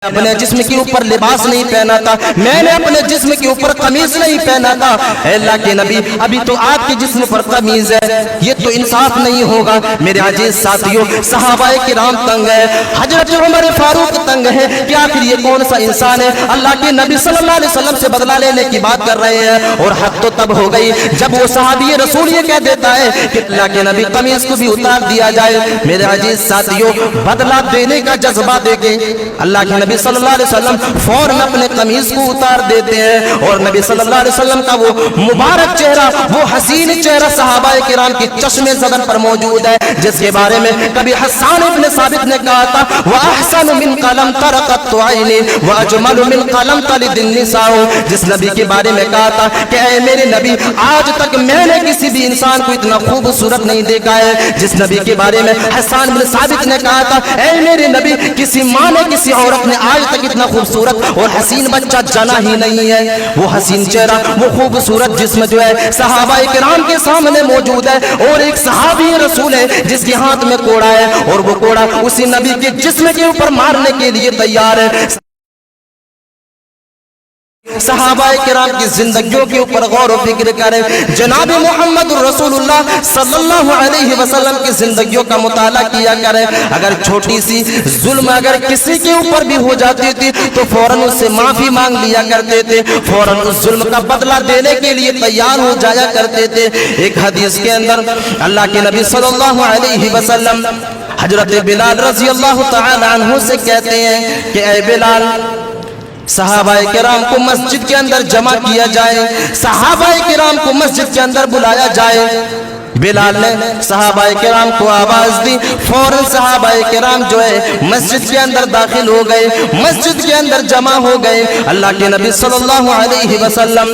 अपने जिस्म के ऊपर लिबास नहीं पहना था, मैंने अपने जिस्म के ऊपर कमीज नहीं पहना था। अल्लाह के नबी अभी तो आपके जिस्म पर कमीज है, ये तो इंसाफ नहीं होगा। मेरे अजीज साथियों, सहाबाए किराम तंग है, हजरत उमर फारूक तंग है कि आखिर ये कौन सा इंसान है अल्लाह के नबी सल्लल्लाहु अलैहि वसल्लम से बदला लेने की बात कर रहे हैं। और हद तो तब हो गई जब वो सहाबी रसूल ये कह देता है कि अल्लाह के नबी कमीज को भी उतार दिया जाए। मेरे अजीज साथियों, बदला देने का जज्बा देके अल्लाह के नबी सल्लल्लाहु अलैहि वसल्लम फौरन अपने कमीज को उतार देते हैं और नबी सल्लल्लाहु अलैहि वसल्लम का वो मुबारक चेहरा, वो हसीन चेहरा सहाबाए किराम की चश्मे ज़दन पर मौजूद है, जिसके बारे में कभी हस्सान इब्न साबित ने कहा था, व अहसनु मिन कलम तरक़त आइनी व अजमलु मिन कलम तलिदिन निसाउ। जिस नबी के बारे में कहा था कि ऐ मेरे नबी, आज तक मैंने किसी भी इंसान को इतना खूबसूरत नहीं देखा है। जिस नबी के बारे में हस्सान इब्न साबित ने कहा था, ऐ मेरे नबी, किसी माँ ने किसी औरत ने आज तक इतना खूबसूरत और हसीन बच्चा जना ही नहीं है। वो हसीन चेहरा, वो खूबसूरत जिस्म जो है सहाबाए किराम के सामने मौजूद है। और एक सहाबी रसूल है जिसके हाथ में कोड़ा है और वो कोड़ा उसी नबी के जिस्म के ऊपर मारने के लिए तैयार है। सहाबाए किराम की जिंदगियों के ऊपर गौर व फिक्र करें। जनाब मोहम्मद रसूलुल्लाह सल्लल्लाहु अलैहि वसल्लम की जिंदगियों का मुताला किया करें। अगर छोटी सी जुल्म अगर किसी के ऊपर भी हो जाती थी तो फौरन उससे माफी मांग लिया करते थे, फौरन उस जुल्म का बदला देने के लिए तैयार हो जाया करते थे। एक हदीस के अंदर अल्लाह के नबी सल्लल्लाहु अलैहि वसल्लम हजरत बिलाल रज़ी अल्लाह तआला अन्हु से कहते हैं कि ऐ बिलाल, सहाबाए किराम को मस्जिद के अंदर जमा किया जाए, सहाबाए किराम को मस्जिद के अंदर बुलाया जाए। बिलाल ने सहाबाए किराम को आवाज दी, फौरन सहाबाए किराम जो है मस्जिद के अंदर दाखिल हो गए, मस्जिद के अंदर जमा हो गए। अल्लाह के नबी सल्लल्लाहु अलैहि वसल्लम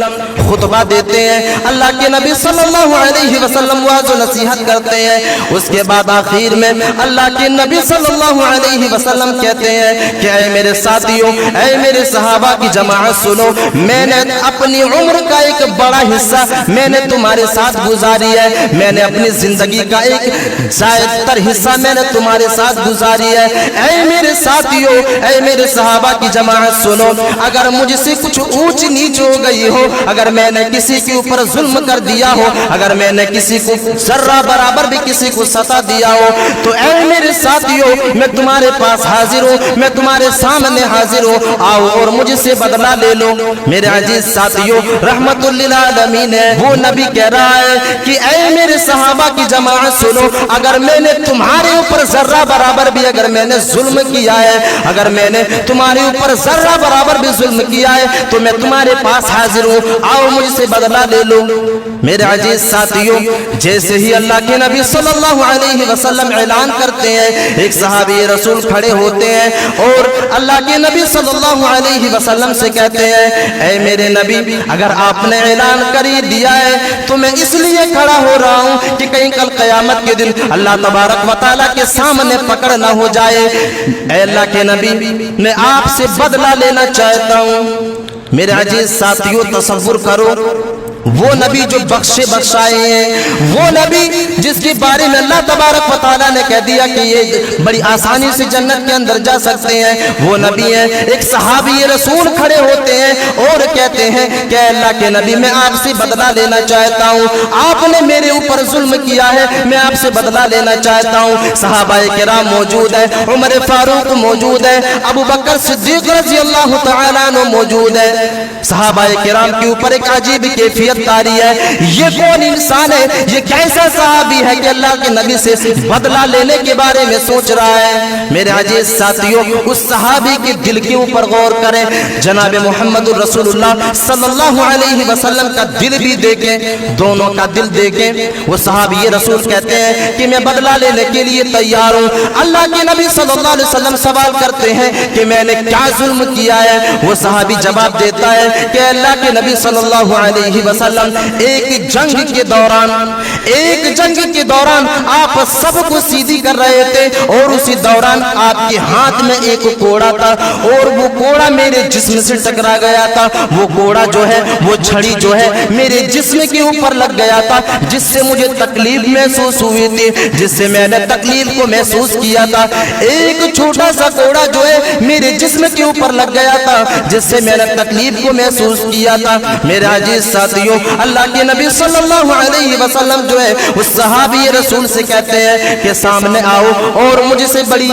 खुतबा देते हैं, अल्लाह के नबी सल्लल्लाहु अलैहि वसल्लम वाज़ नसीहत करते हैं। उसके बाद आखिर में अल्लाह के नबी सल्लल्लाहु अलैहि वसल्लम कहते हैं कि ऐ मेरे साथियों, ऐ मेरे सहाबा की जमाअत सुनो, मैंने अपनी उम्र का एक बड़ा हिस्सा मैंने तुम्हारे साथ गुजारी है, मैंने अपनी जिंदगी का एक ज्यादातर हिस्सा मैंने तुम्हारे साथ गुजारी है। ऐ मेरे साथियों, ऐ मेरे सहाबा की जमाअत सुनो, अगर मुझसे कुछ ऊंच नीच हो गई हो, अगर मैंने किसी के ऊपर जुल्म कर दिया हो, अगर मैंने किसी को जर्रा बराबर भी किसी को सता दिया हो, तो ऐ मेरे साथियों, मैं तुम्हारे पास हाजिर हूँ, मैं तुम्हारे सामने हाजिर हूँ, आओ और मुझसे बदला ले लो। मेरे अजीज साथियों, रहमतुल लिल आलमीन है वो नबी कह रहा है कि ऐ मेरे सहाबा की जमाअत सुनो, अगर मैंने तुम्हारे ऊपर जर्रा बराबर भी अगर मैंने जुल्म किया है, अगर मैंने तुम्हारे ऊपर जर्रा बराबर भी जुल्म किया है, तो मैं तुम्हारे पास हाजिर हूँ, आओ मुझसे बदला ले लो। मेरे अजीज साथियों, जैसे ही अल्लाह के नबी सल्लल्लाहु अलैहि वसल्लम ऐलान करते हैं, एक सहाबी रसूल खड़े होते हैं और अल्लाह के नबी सल्लल्लाहु अलैहि वसल्लम से कहते हैं, ऐ मेरे नबी, अगर आपने ऐलान कर ही दिया है तो मैं इसलिए खड़ा हो रहा हूँ कि कहीं कल क़यामत के दिन अल्लाह तबारक व तआला के सामने पकड़ ना हो जाए। ऐ अल्लाह के नबी, मैं आपसे बदला लेना चाहता हूँ। मेरे अजीज साथियों, तसव्वुर करो, वो नबी जो बख्शे बख्शाए हैं, वो नबी जिसके बारे में अल्लाह तबारक व तआला ने कह दिया कि ये बड़ी आसानी से जन्नत के अंदर जा सकते हैं, वो नबी है। एक सहाबी रसूल खड़े होते हैं और कहते हैं कि अल्लाह के नबी, मैं आपसे बदला लेना चाहता हूँ, आपने मेरे ऊपर जुल्म किया है, मैं आपसे बदला लेना चाहता हूँ। सहाबाए किराम मौजूद है, उमर फारूक मौजूद है, अबू बकर सिद्दीक रज़ी अल्लाह तआला अन्हु मौजूद है। सहाबाए किराम के ऊपर एक अजीब कैफियत तारी है, ये कौन इंसान है, ये कैसा सहाबी है कि अल्लाह के नबी से बदला लेने के बारे में सोच रहा है। मेरे अजीज साथियों, उस सहाबी के दिल के ऊपर गौर करें। जनाब मोहम्मद रसूलुल्लाह सल्लल्लाहु अलैहि वसल्लम का दिल भी देखें, दोनों का दिल देखें। वो सहाबी रसूल कहते हैं कि मैं बदला लेने के लिए तैयार हूँ। अल्लाह के नबी सल्लल्लाहु अलैहि वसल्लम सवाल करते हैं कि मैंने क्या जुल्म किया है। वो सहाबी जवाब देता है कि अल्लाह के नबी सल्लल्लाहु अलैहि वसल्लम वसल्लम एक जंग के दौरान आप सबको सीधी कर रहे थे और उसी दौरान आपके हाथ में एक कोड़ा था और वो कोड़ा मेरे जिस्म से टकरा गया था। वो कोड़ा जो है, वो छड़ी जो है मेरे जिस्म के ऊपर लग गया था, जिससे मुझे तकलीफ महसूस हुई थी, जिससे मैंने तकलीफ को महसूस किया था। एक छोटा सा कोड़ा जो है मेरे जिस्म के ऊपर लग गया था, जिससे मैंने तकलीफ को महसूस किया था। मेरे अजीज साथियों, अल्लाह के नबी सल्लल्लाहु अलैहि वसल्लम जो है उस सहाबी रसूल से कहते हैं कि सामने आओ और मुझसे बड़ी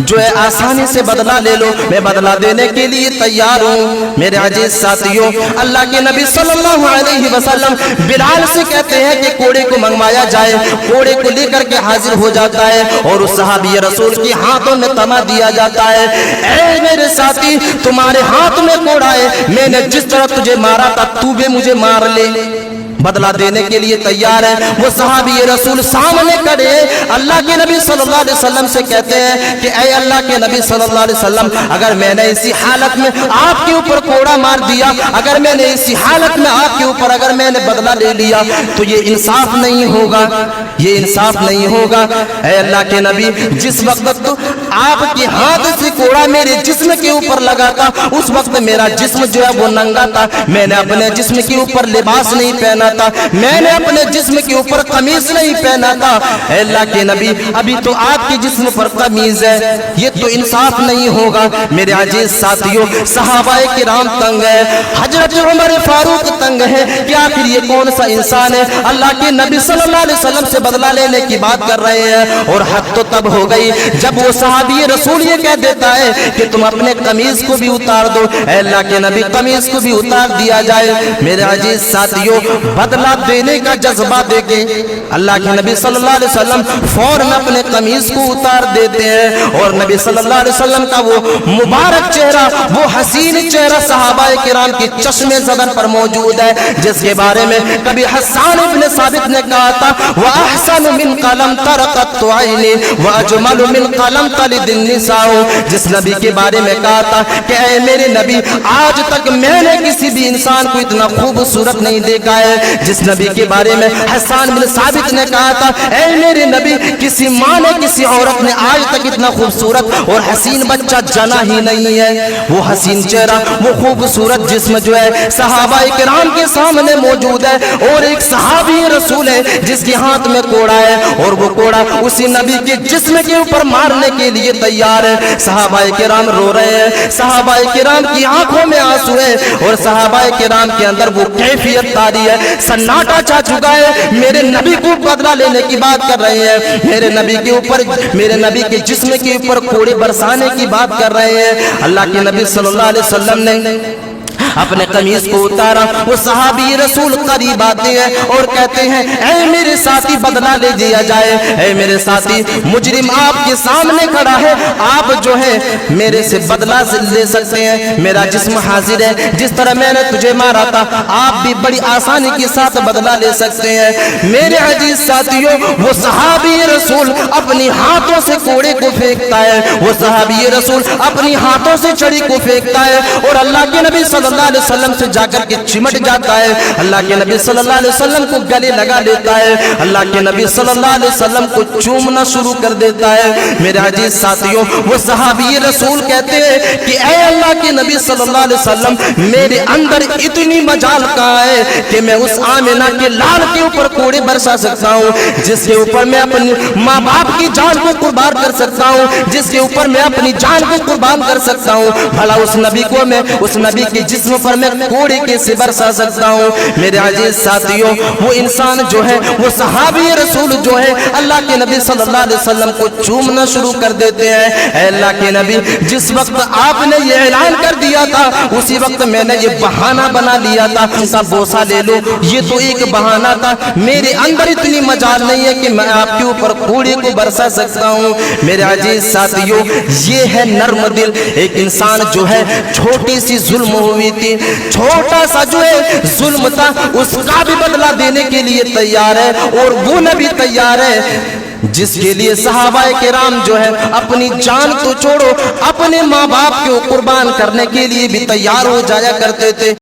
जो है आसानी से बदला ले लो, मैं बदला देने के लिए तैयार हूँ। मेरे अजीज साथियों, अल्लाह के नबी सल्लल्लाहु अलैहि वसल्लम बिलाल से कहते हैं कि कोड़े को मंगवाया जाए। कोड़े को लेकर के हाजिर हो जाता है और उस सहाबी रसूल के हाथों में तमा दिया जाता है। ऐ मेरे साथी, तुम्हारे हाथ में कोड़ा है, मैंने जिस तरह तुझे मारा था तू भी मुझे मार ले। बदला देने के लिए तैयार है। वो सहाबी रसूल सामने खड़े अल्लाह के नबी सल्लल्लाहु अलैहि वसल्लम से कहते हैं कि ऐ अल्लाह के नबी सल्लल्लाहु अलैहि वसल्लम, अगर मैंने इसी हालत में आपके ऊपर कोड़ा मार दिया, अगर मैंने इसी हालत में आपके ऊपर अगर मैंने बदला ले लिया तो ये इंसाफ नहीं होगा, ये इंसाफ नहीं होगा। ऐ अल्लाह के नबी, जिस वक्त तो आपके हाथ से कोड़ा मेरे जिस्म के ऊपर लगा था, उस वक्त मेरा जिस्म जो है वो नंगा था, मैंने अपने जिस्म के ऊपर लिबास नहीं पहना था, मैंने अपने जिस्म के ऊपर कमीज नहीं पहना था। अल्लाह के नबी, अभी तो आपके जिस्म पर कमीज है, ये तो इंसाफ नहीं होगा। मेरे अजीज साथियों, सहाबाए किराम तंग है, हजरत उमर फारूक तंग है कि आखिर ये कौन सा इंसान है, अल्लाह के नबी सल्लल्लाहु अलैहि वसल्लम से बदला लेने की बात कर रहे हैं। और हद तो तब हो गई जब वो सहाबी रसूल ये कह देता है कि तुम अपने कमीज को भी उतार दो। अल्लाह के नबी, कमीज को भी उतार दिया जाए। मेरे अजीज साथियों, बदला देने का जज्बा देके अल्लाह के नबी सल्लल्लाहु अलैहि वसल्लम फौरन अपने कमीज को उतार देते हैं और नबी सल्लल्लाहु अलैहि वसल्लम का वो मुबारक चेहरा, वो हसीन चेहरा सहाबाए किराम के चश्मे ज़दन पर मौजूद है, जिसके बारे में कभी हस्सान इब्न साबित ने कहा था, व अहसन मिन कलम तरकत आइनी व अजमल मिन कलम तलिदिन निसाओ। जिस नबी के बारे में कहा था कि ऐ मेरे नबी, आज तक मैंने किसी भी इंसान को इतना खूबसूरत नहीं देखा है। जिस नबी के बारे में हस्सान बिन साबित ने कहा था, ऐ मेरे नबी, किसी माँ ने, किसी औरत ने आज तक इतना खूबसूरत और हसीन बच्चा जना ही नहीं है। वो हसीन चेहरा, वो खूबसूरत जिस्म जो है सहाबाए किराम के सामने मौजूद है और एक सहाबी रसूल है जिसके हाथ में कोड़ा है और वो कोड़ा उसी नबी के जिस्म के ऊपर मारने के लिए तैयार है। सहाबाए किराम रो रहे हैं, सहाबाए किराम की आंखों में आंसू है और सहाबाए किराम के अंदर वो कैफियत तारी है, सन्नाटा छा चुका है। मेरे नबी को बदला लेने की बात कर रहे हैं, मेरे नबी के ऊपर, मेरे नबी के जिस्म के ऊपर कोड़े बरसाने की बात कर रहे हैं। अल्लाह के नबी सल्लल्लाहु अलैहि वसल्लम ने अपने कमीज को उतारा। वो सहाबी रसूल करीब आते हैं और कहते हैं, ऐ मेरे साथी, बदला ले दिया जाए। ऐ मेरे साथी, मुजरिम आपके सामने खड़ा है, आप जो है मेरे से बदला ले सकते हैं, मेरा जिस्म हाजिर है, जिस तरह मैंने तुझे मारा था आप भी बड़ी आसानी के साथ बदला ले सकते हैं। मेरे अजीज साथियों, वो सहाबी रसूल अपनी हाथों से कोड़े को फेंकता है, वो सहाबी रसूल अपनी हाथों से छड़ी को फेंकता है और अल्लाह के नबी सल्लल्लाहु अलैहि वसल्लम से जाकर के चिमट जाता है। अल्लाह के नबी सल्लल्लाहु अलैहि वसल्लम को गले लगा लेता है, अल्लाह के नबी सल्लल्लाहु अलैहि वसल्लम को चूमना शुरू कर देता है। मेरे अजीज साथियों, वो सहाबी रसूल कहते हैं कि ऐ अल्लाह के नबी सल्लल्लाहु अलैहि वसल्लम, मेरे अंदर इतनी मजाल कहाँ है कि मैं उस आमिना के लाल के ऊपर कोड़े बरसा सकता हूँ, जिसके ऊपर मैं अपनी माँ बाप की जान को कुर्बान कर सकता हूँ, जिसके ऊपर मैं अपनी जान को कुर्बान कर सकता हूँ। भला उस नबी को मैं, उस नबी के जिस्म पर मैं कोड़े कैसे बरसा सकता हूँ। मेरे अजीज साथियों, वो इंसान जो है, वो सहाबी रसूल जो है अल्लाह के नबी सल्लल्लाहु अलैहि वसल्लम को चूमना शुरू कर देते हैं। अल्लाह के नबी, जिस वक्त आपने ये ऐलान कर दिया था उसी वक्त मैंने ये बहाना बना लिया था, उनका बोसा ले लो, ये तो एक बहाना था, मेरे अंदर इतनी मजाल नहीं है कि मैं आपके ऊपर कोड़े को बरसा सकता हूँ। मेरे अजीज साथियों, ये है नर्म दिल। एक इंसान जो है, छोटी सी जुल्म हुई थी, छोटा सा जो है जुल्म था, उसका भी बदला देने के लिए तैयार है और वो नबी तैयार है जिसके लिए सहाबाए किराम जो है अपनी जान तो छोड़ो, अपने माँ बाप को कुर्बान करने के लिए भी तैयार हो जाया करते थे।